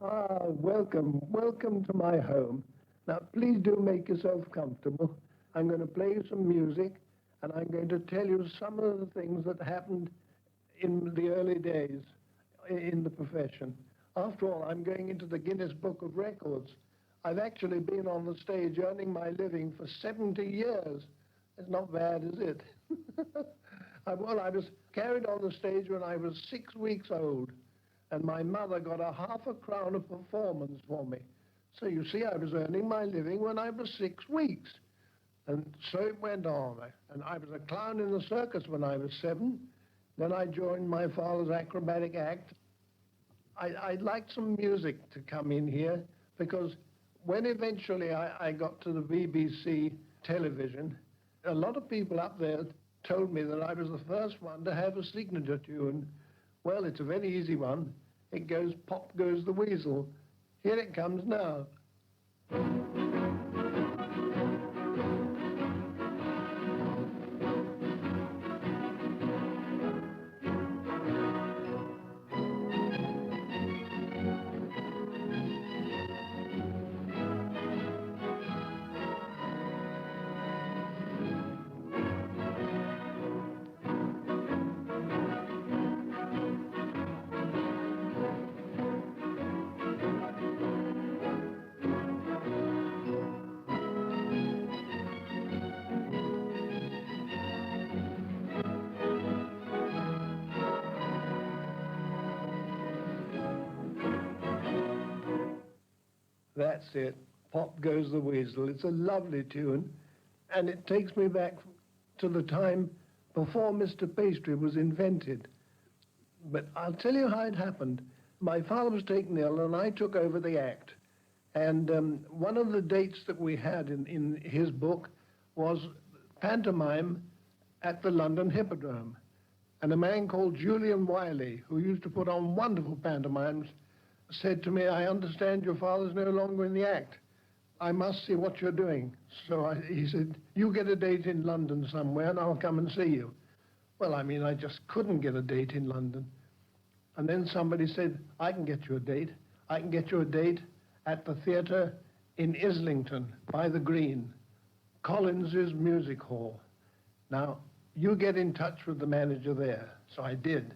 Ah, welcome to my home. Now, please do make yourself comfortable. I'm going to play you some music, and I'm going to tell you some of the things that happened in the early days in the profession. After all, I'm going into the Guinness Book of Records. I've actually been on the stage earning my living for 70 years. It's not bad, is it? I was carried on the stage when I was 6 weeks old, and my mother got a half a crown a performance for me. So you see, I was earning my living when I was 6 weeks. And so it went on. And I was a clown in the circus when I was 7. Then I joined my father's acrobatic act. I'd like some music to come in here, because when eventually I got to the BBC television, a lot of people up there told me that I was the first one to have a signature tune. Well, it's a very easy one. It goes, "Pop Goes the Weasel." Here it comes now. That's it. Pop Goes the Weasel. It's a lovely tune, and it takes me back to the time before Mr Pastry was invented. But I'll tell you how it happened. My father was taken ill, and I took over the act. And one of the dates that we had in his book was pantomime at the London Hippodrome. And a man called Julian Wiley, who used to put on wonderful pantomimes, said to me, "I understand your father's no longer in the act. I must see what you're doing." So he said, "You get a date in London somewhere and I'll come and see you." Well, I just couldn't get a date in London. And then somebody said, "I can get you a date. I can get you a date at the theatre in Islington by the Green, Collins's Music Hall. Now, you get in touch with the manager there." So I did.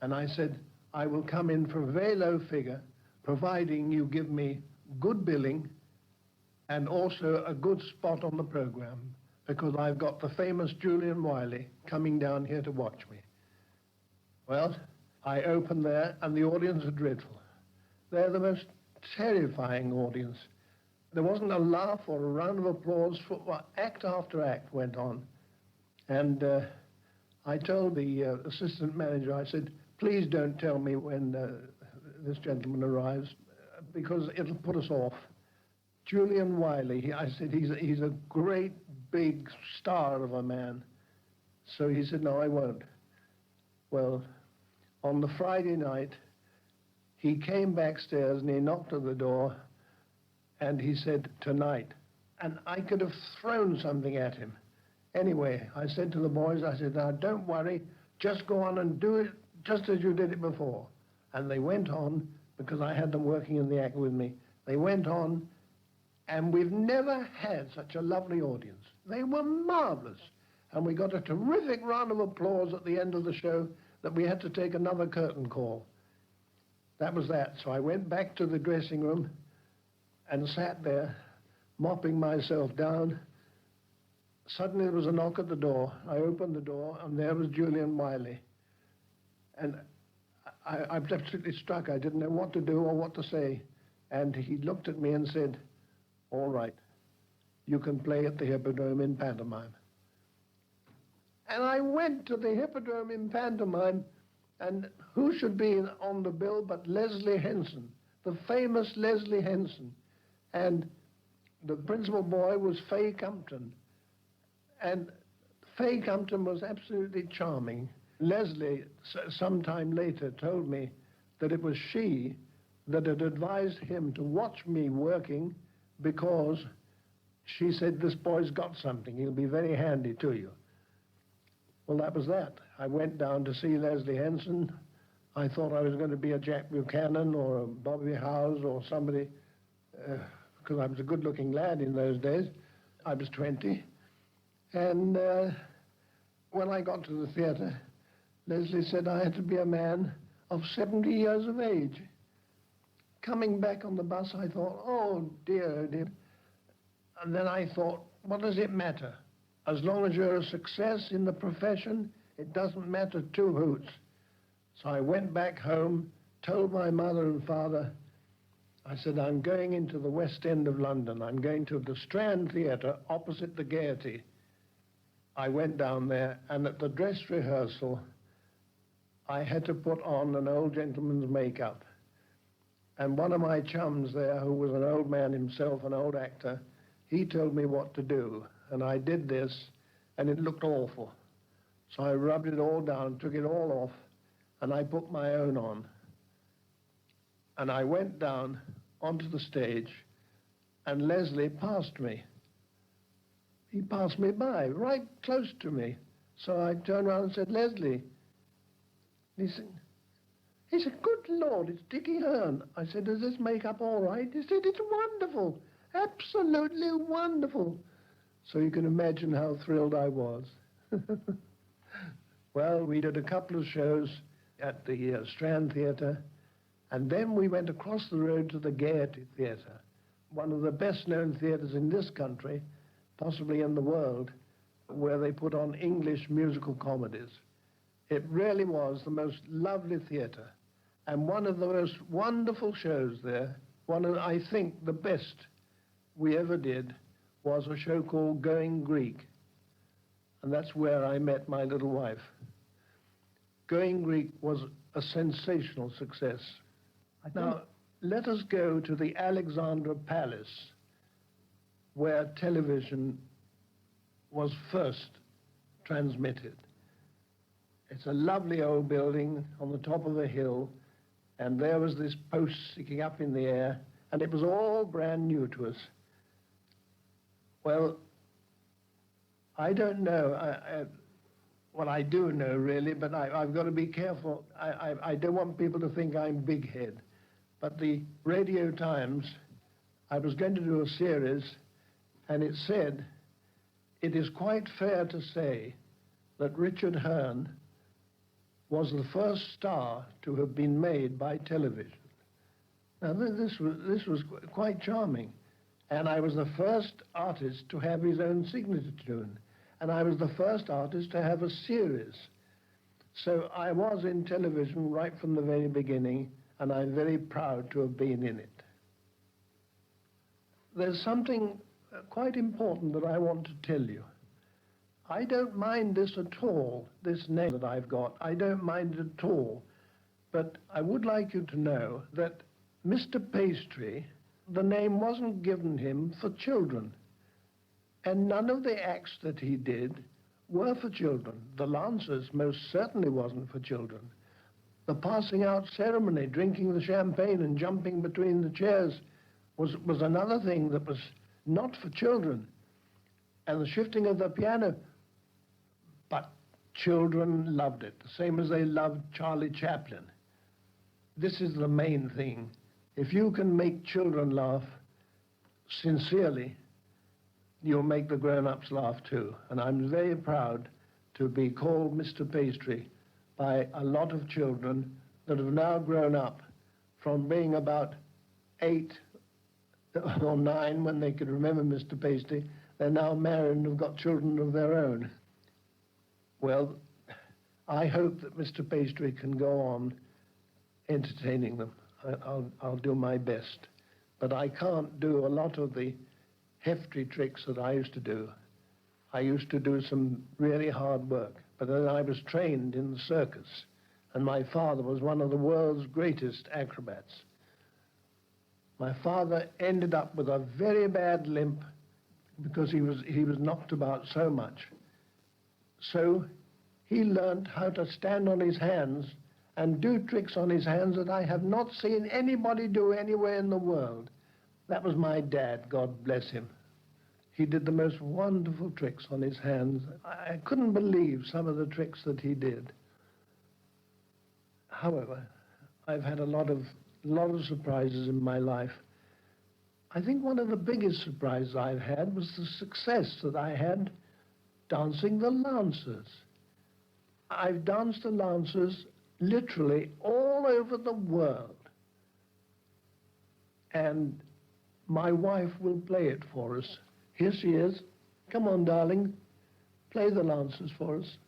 And I said, "I will come in for a very low figure, providing you give me good billing and also a good spot on the program, because I've got the famous Julian Wiley coming down here to watch me." Well, I opened there, and the audience are dreadful. They're the most terrifying audience. There wasn't a laugh or a round of applause for act after act went on. And I told the assistant manager, I said, "Please don't tell me when this gentleman arrives, because it'll put us off." Julian Wiley, I said, he's a great big star of a man. So he said, "No, I won't." Well, on the Friday night, he came backstairs and he knocked at the door and he said, "Tonight." And I could have thrown something at him. Anyway, I said to the boys, I said, "Now, don't worry, just go on and do it just as you did it before." And they went on, because I had them working in the act with me. They went on, and we've never had such a lovely audience. They were marvelous. And we got a terrific round of applause at the end of the show that we had to take another curtain call. That was that. So I went back to the dressing room and sat there, mopping myself down. Suddenly there was a knock at the door. I opened the door, and there was Julian Wiley. And I was absolutely struck. I didn't know what to do or what to say. And he looked at me and said, "All right, you can play at the Hippodrome in pantomime." And I went to the Hippodrome in pantomime, and who should be on the bill but Leslie Henson, the famous Leslie Henson. And the principal boy was Fay Compton. And Fay Compton was absolutely charming. Leslie, some time later, told me that it was she that had advised him to watch me working, because she said, "This boy's got something. He'll be very handy to you." Well, that was that. I went down to see Leslie Henson, I thought I was going to be a Jack Buchanan or a Bobby Howes or somebody, because I was a good-looking lad in those days. I was 20. And when I got to the theatre, Leslie said I had to be a man of 70 years of age. Coming back on the bus, I thought, oh dear, oh dear. And then I thought, what does it matter? As long as you're a success in the profession, it doesn't matter two hoots. So I went back home, told my mother and father, I said, I'm going into the West End of London. I'm going to the Strand Theatre opposite the Gaiety. I went down there, and at the dress rehearsal, I had to put on an old gentleman's makeup. And one of my chums there, who was an old man himself, an old actor, he told me what to do. And I did this, and it looked awful. So I rubbed it all down, took it all off, and I put my own on. And I went down onto the stage, and Leslie passed me. He passed me by, right close to me. So I turned around and said, Leslie. He said, good Lord, it's Dickie Hearne. I said, does this makeup all right? He said, it's wonderful, absolutely wonderful. So you can imagine how thrilled I was. Well, we did a couple of shows at the Strand Theatre, and then we went across the road to the Gaiety Theatre, one of the best-known theatres in this country, possibly in the world, where they put on English musical comedies. It really was the most lovely theatre, and one of the most wonderful shows there, one of, I think, the best we ever did, was a show called Going Greek, and that's where I met my little wife. Going Greek was a sensational success. Now, let us go to the Alexandra Palace, where television was first transmitted. It's a lovely old building on the top of a hill, and there was this post sticking up in the air, and it was all brand new to us. Well, I don't know. Well, I do know, really, but I've got to be careful. I don't want people to think I'm big head. But the Radio Times, I was going to do a series, and it said, it is quite fair to say that Richard Hearne was the first star to have been made by television. Now, this was quite charming. And I was the first artist to have his own signature tune. And I was the first artist to have a series. So I was in television right from the very beginning, and I'm very proud to have been in it. There's something quite important that I want to tell you. I don't mind this at all, this name that I've got. I don't mind it at all. But I would like you to know that Mr. Pastry, the name wasn't given him for children. And none of the acts that he did were for children. The Lancers most certainly wasn't for children. The passing out ceremony, drinking the champagne and jumping between the chairs was another thing that was not for children. And the shifting of the piano, but children loved it, the same as they loved Charlie Chaplin. This is the main thing. If you can make children laugh sincerely, you'll make the grown-ups laugh too. And I'm very proud to be called Mr. Pastry by a lot of children that have now grown up from being about 8 or 9 when they could remember Mr. Pastry. They're now married and have got children of their own. Well, I hope that Mr. Pastry can go on entertaining them. I'll do my best. But I can't do a lot of the hefty tricks that I used to do. I used to do some really hard work. But then I was trained in the circus, and my father was one of the world's greatest acrobats. My father ended up with a very bad limp because he was knocked about so much. So he learned how to stand on his hands and do tricks on his hands that I have not seen anybody do anywhere in the world. That was my dad, God bless him. He did the most wonderful tricks on his hands. I couldn't believe some of the tricks that he did. However, I've had a lot of surprises in my life. I think one of the biggest surprises I've had was the success that I had dancing the Lancers. I've danced the Lancers literally all over the world. And my wife will play it for us. Here she is. Come on, darling. Play the Lancers for us.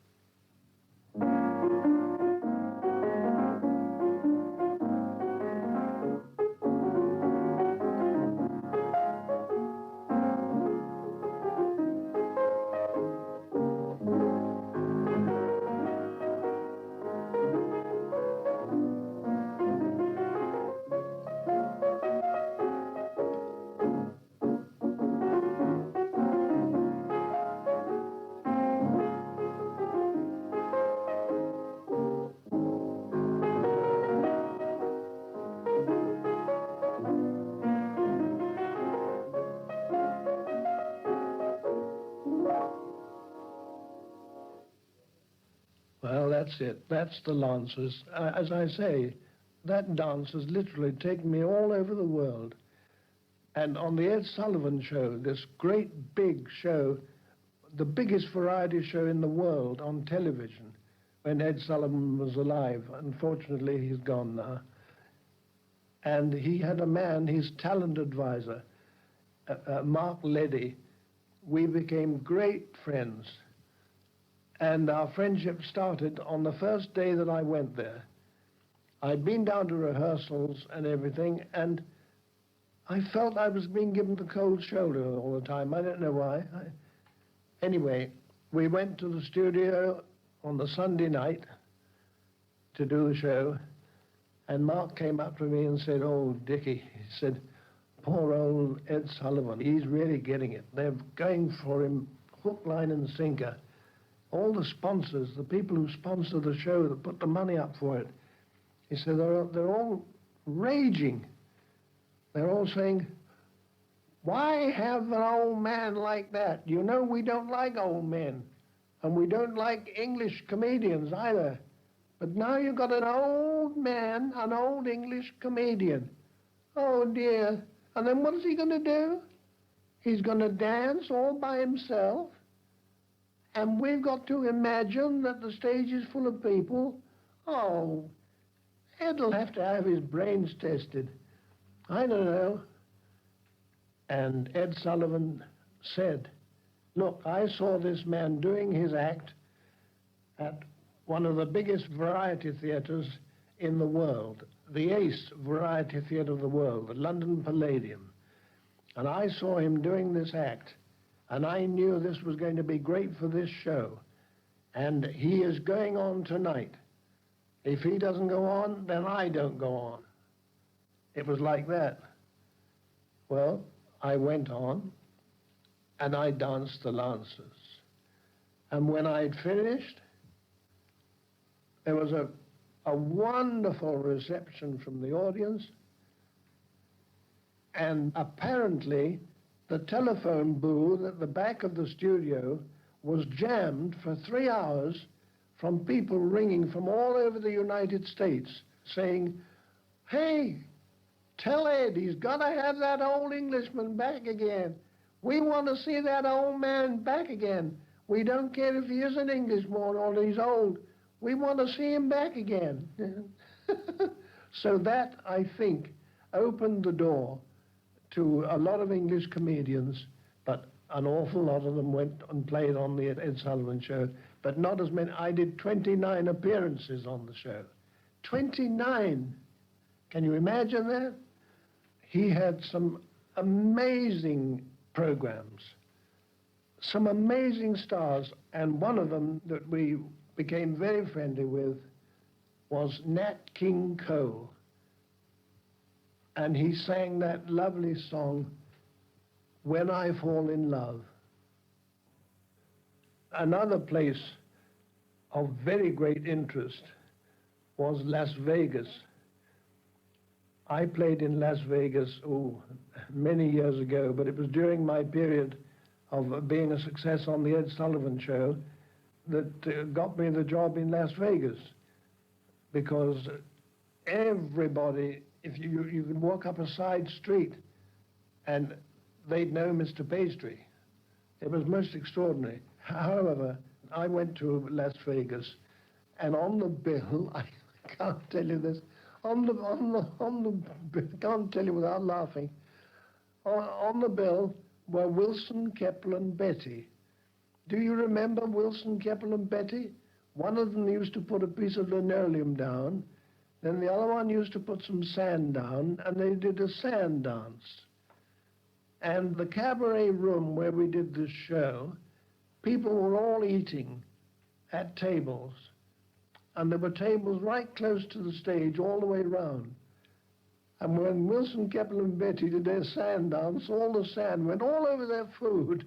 Well, that's it. That's the Lancers. As I say, that dance has literally taken me all over the world. And on the Ed Sullivan Show, this great big show, the biggest variety show in the world on television, when Ed Sullivan was alive. Unfortunately, he's gone now. And he had a man, his talent advisor, Mark Leddy. We became great friends. And our friendship started on the first day that I went there. I'd been down to rehearsals and everything, and I felt I was being given the cold shoulder all the time. I don't know why. Anyway, we went to the studio on the Sunday night to do the show, and Mark came up to me and said, "Oh, Dickie," he said, "poor old Ed Sullivan, he's really getting it. They're going for him hook, line, and sinker. All the sponsors, the people who sponsor the show, that put the money up for it," he said, they're all raging. They're all saying, "Why have an old man like that? You know, we don't like old men, and we don't like English comedians either. But now you've got an old man, an old English comedian. Oh, dear. And then what is he going to do? He's going to dance all by himself. And we've got to imagine that the stage is full of people. Oh, Ed'll have to have his brains tested. I don't know." And Ed Sullivan said, "Look, I saw this man doing his act at one of the biggest variety theatres in the world, the Ace Variety Theatre of the world, the London Palladium. And I saw him doing this act. And I knew this was going to be great for this show. And he is going on tonight. If he doesn't go on, then I don't go on." It was like that. Well, I went on, and I danced the Lancers. And when I'd finished, there was a wonderful reception from the audience. And apparently, the telephone booth at the back of the studio was jammed for 3 hours from people ringing from all over the United States saying, "Hey, tell Ed he's got to have that old Englishman back again. We want to see that old man back again. We don't care if he is an Englishman or he's old. We want to see him back again." So that, I think, opened the door to a lot of English comedians, but an awful lot of them went and played on the Ed Sullivan Show, but not as many. I did 29 appearances on the show. 29! Can you imagine that? He had some amazing programs, some amazing stars, and one of them that we became very friendly with was Nat King Cole. And he sang that lovely song, "When I Fall in Love." Another place of very great interest was Las Vegas. I played in Las Vegas, many years ago, but it was during my period of being a success on the Ed Sullivan Show that got me the job in Las Vegas. because everybody, if you could walk up a side street and they'd know Mr. Pastry. It was most extraordinary. However, I went to Las Vegas, and on the bill, I can't tell you this, can't tell you without laughing, on the bill were Wilson, Keppel and Betty. Do you remember Wilson, Keppel and Betty? One of them used to put a piece of linoleum down, then the other one used to put some sand down, and they did a sand dance. And the cabaret room where we did this show, people were all eating at tables. And there were tables right close to the stage all the way round. And when Wilson, Keppel and Betty did their sand dance, all the sand went all over their food.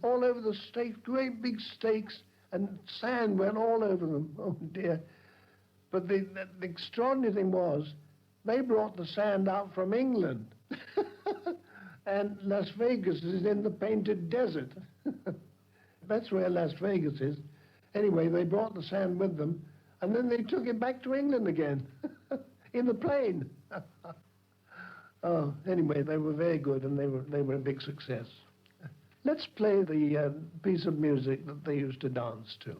All over the steaks, great big steaks, and sand went all over them. Oh dear. But the extraordinary thing was, they brought the sand out from England. And Las Vegas is in the painted desert. That's where Las Vegas is. Anyway, they brought the sand with them, and then they took it back to England again, in the plane. Oh, anyway, they were very good, and they were a big success. Let's play the piece of music that they used to dance to.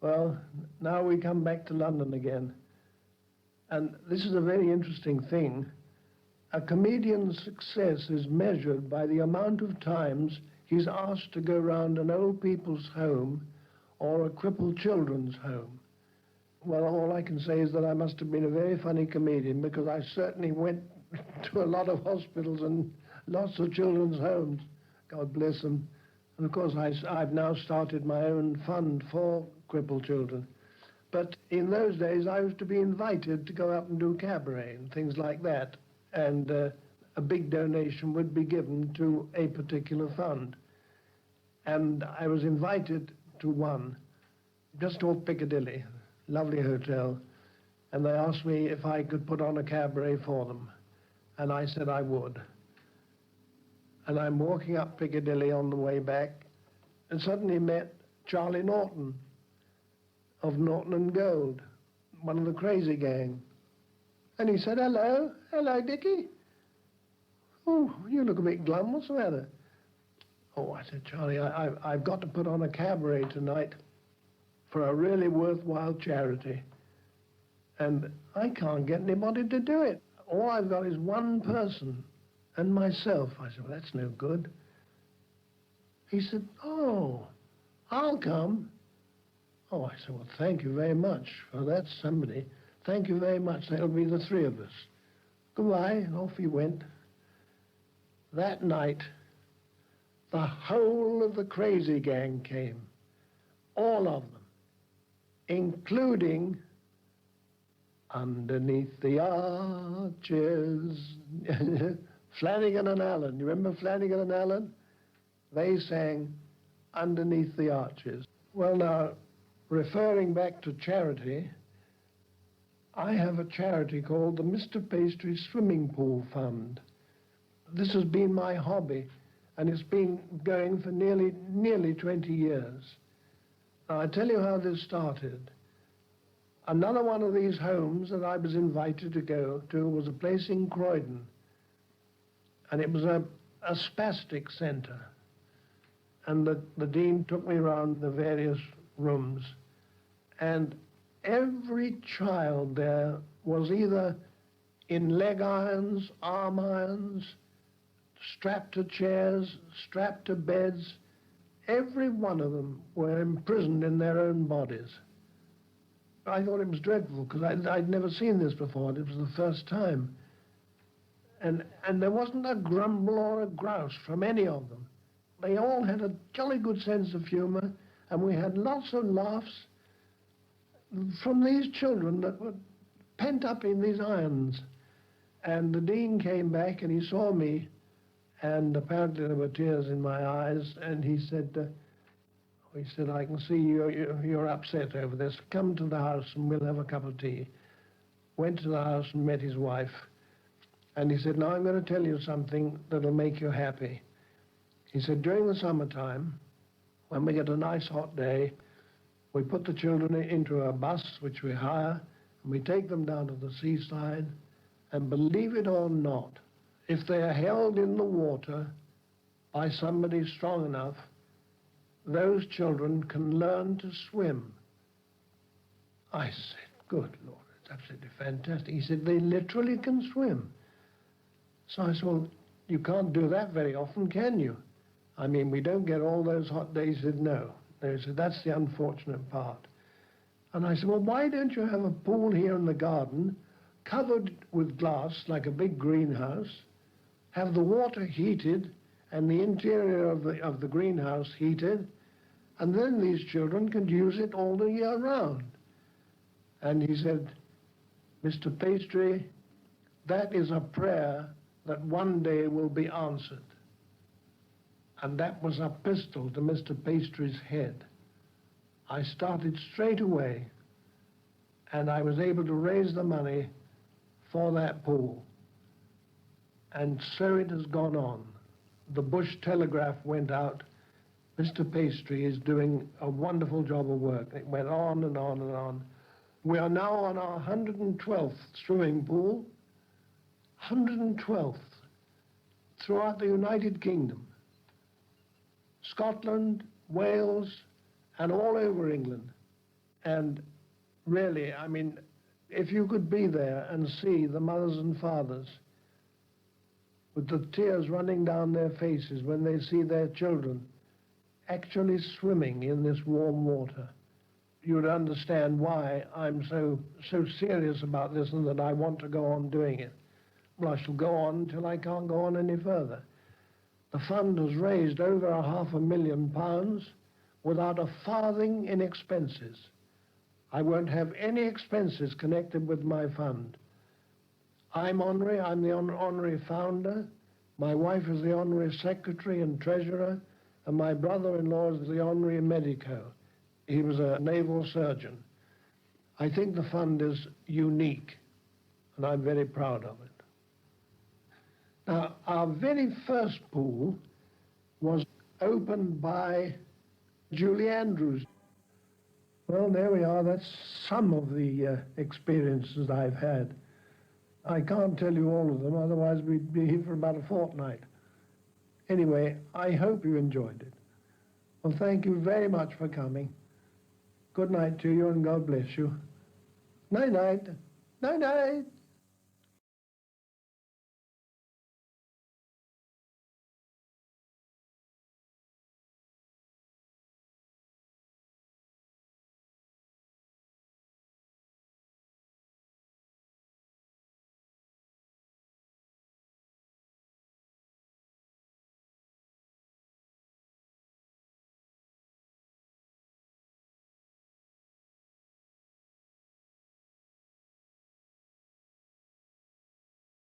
Well, now we come back to London again. And this is a very interesting thing. A comedian's success is measured by the amount of times he's asked to go round an old people's home or a crippled children's home. Well, all I can say is that I must have been a very funny comedian, because I certainly went to a lot of hospitals and lots of children's homes. God bless them. And of course, I've now started my own fund for crippled children. But in those days, I used to be invited to go up and do cabaret and things like that. And a big donation would be given to a particular fund. And I was invited to one, just off Piccadilly, lovely hotel. And they asked me if I could put on a cabaret for them. And I said I would. And I'm walking up Piccadilly on the way back, and suddenly met Charlie Norton of Norton and Gold, one of the crazy gang. And he said, hello, Dickie. Oh, you look a bit glum, what's the matter? Oh, I said, Charlie, I've got to put on a cabaret tonight for a really worthwhile charity. And I can't get anybody to do it. All I've got is one person and myself. I said, well, that's no good. He said, oh, I'll come. Oh, I said, well, thank you very much. Well, that's somebody. Thank you very much. That'll be the three of us. Goodbye. And off he went. That night, the whole of the crazy gang came. All of them, including Underneath the Arches. Flanagan and Allen. You remember Flanagan and Allen? They sang Underneath the Arches. Well, now, referring back to charity, I have a charity called the Mr. Pastry Swimming Pool Fund. This has been my hobby, and it's been going for nearly 20 years. Now, I tell you how this started. Another one of these homes that I was invited to go to was a place in Croydon, and it was a spastic center. And the dean took me around the various rooms, and every child there was either in leg irons, arm irons, strapped to chairs, strapped to beds. Every one of them were imprisoned in their own bodies. I thought it was dreadful because I'd never seen this before. It was the first time. And there wasn't a grumble or a grouse from any of them. They all had a jolly good sense of humour, and we had lots of laughs from these children that were pent up in these irons. And the Dean came back and he saw me, and apparently there were tears in my eyes, and he said, I can see you're upset over this. Come to the house and we'll have a cup of tea. Went to the house and met his wife. And he said, now I'm going to tell you something that'll make you happy. He said, during the summertime, when we get a nice hot day, we put the children into a bus, which we hire, and we take them down to the seaside, and believe it or not, if they are held in the water by somebody strong enough, those children can learn to swim. I said, good Lord, it's absolutely fantastic. He said, they literally can swim. So I said, well, you can't do that very often, can you? I mean, we don't get all those hot days. He said, no. He said, that's the unfortunate part. And I said, well, why don't you have a pool here in the garden, covered with glass like a big greenhouse, have the water heated and the interior of the greenhouse heated, and then these children could use it all the year round. And he said, Mr. Pastry, that is a prayer that one day will be answered. And that was a pistol to Mr. Pastry's head. I started straight away, and I was able to raise the money for that pool. And so it has gone on. The Bush Telegraph went out. Mr. Pastry is doing a wonderful job of work. It went on and on and on. We are now on our 112th swimming pool, 112th, throughout the United Kingdom, Scotland, Wales, and all over England. And really, I mean, if you could be there and see the mothers and fathers with the tears running down their faces when they see their children actually swimming in this warm water, you would understand why I'm so serious about this and that I want to go on doing it. Well, I shall go on until I can't go on any further. The fund has raised over £500,000 without a farthing in expenses. I won't have any expenses connected with my fund. I'm honorary, I'm the honorary founder. My wife is the honorary secretary and treasurer, and my brother-in-law is the honorary medico. He was a naval surgeon. I think the fund is unique, and I'm very proud of it. Now, our very first pool was opened by Julie Andrews. Well, there we are. That's some of the experiences I've had. I can't tell you all of them, otherwise we'd be here for about a fortnight. Anyway, I hope you enjoyed it. Well, thank you very much for coming. Good night to you, and God bless you. Night-night. Night-night.